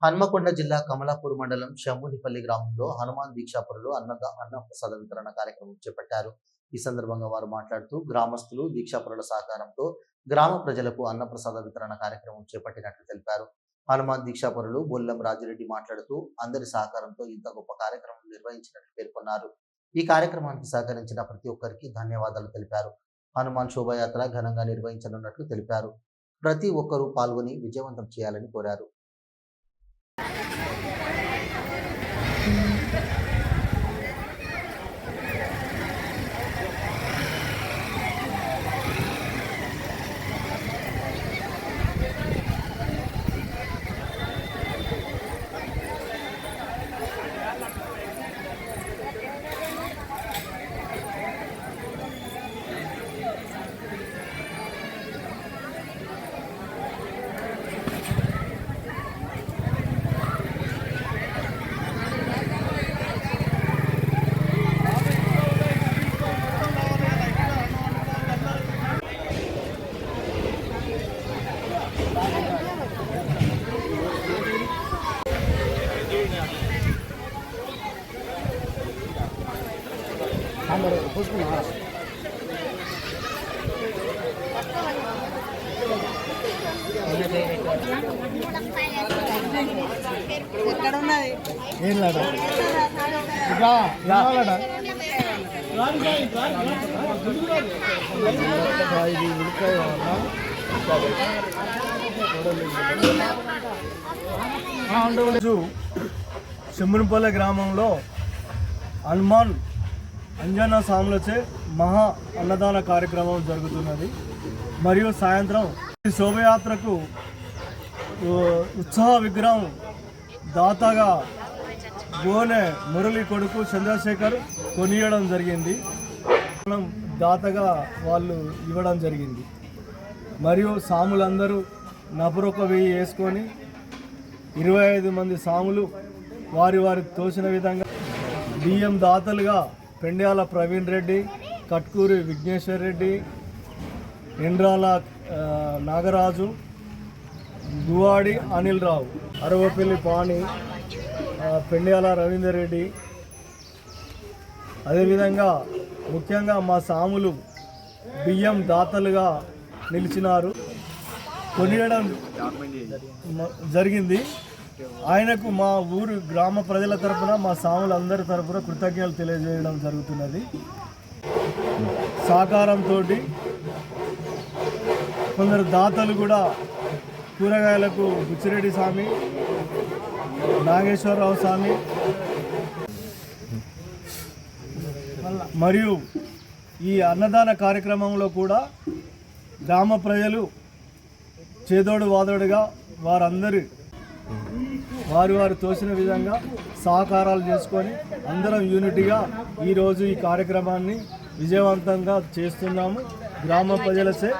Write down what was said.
హన్మకొండ జిల్లా కమలాపూర్ మండలం శంభునిపల్లి గ్రామంలో హనుమాన్ దీక్షాపరులు అన్నప్రసాద వితరణ కార్యక్రమం చేపట్టారు. ఈ సందర్భంగా వారు మాట్లాడుతూ గ్రామస్తులు దీక్షాపరుల సహకారంతో గ్రామ ప్రజలకు అన్నప్రసాద వితరణ కార్యక్రమం చేపట్టినట్లు తెలిపారు. హనుమాన్ దీక్షాపరులు బొల్లం రాజిరెడ్డి మాట్లాడుతూ అందరి సహకారంతో ఇంత గొప్ప కార్యక్రమం నిర్వహించినట్లు పేర్కొన్నారు. ఈ కార్యక్రమానికి సహకరించిన ప్రతి ఒక్కరికి ధన్యవాదాలు తెలిపారు. హనుమాన్ శోభాయాత్ర ఘనంగా నిర్వహించనున్నట్లు తెలిపారు. ప్రతి ఒక్కరూ పాల్గొని విజయవంతం చేయాలని కోరారు. ఎక్కడ ఉన్నది ఏం లేదా శంభునిపల్లి గ్రామంలో హనుమాన్ అంజనా సాములచే మహా అన్నదాన కార్యక్రమం జరుగుతున్నది. మరియు సాయంత్రం ఈ శోభయాత్రకు ఉత్సాహ విగ్రహం దాతగా గోనె మురళి కొడుకు చంద్రశేఖర్ కొనియడం జరిగింది. దాతగా వాళ్ళు ఇవ్వడం జరిగింది. మరియు సాములందరూ నపరొక వెయ్యి వేసుకొని 25 మంది సాములు వారి వారి తోచిన విధంగా బియ్యం దాతలుగా పెండ్యాల ప్రవీణ్ రెడ్డి, కట్కూరి విఘ్నేశ్వర్ రెడ్డి, ఎండ్రాల నాగరాజు, గువాడి అనిల్ రావు, అరవపల్లి పాణి, పెండ్యాల రవీందర్ రెడ్డి, అదేవిధంగా ముఖ్యంగా మా సాములు బియ్యం దాతలుగా నిలిచినారు, కొనియడం జరిగింది. ఆయనకు మా ఊరు గ్రామ ప్రజల తరఫున మా సాములందరి తరఫున కృతజ్ఞతలు తెలియజేయడం జరుగుతున్నది. సహకారంతో కొందరు దాతలు కూడా కూరగాయలకు బుచ్చిరెడ్డి స్వామి, నాగేశ్వరరావు స్వామి మరియు ఈ అన్నదాన కార్యక్రమంలో కూడా గ్రామ ప్రజలు చేదోడు వాదోడుగా వారందరి వారు తోచిన విధంగా సహకారాలు చేసుకొని అందరం యూనిటీగా ఈరోజు ఈ కార్యక్రమాన్ని విజయవంతంగా చేస్తున్నాము. గ్రామ ప్రజలచే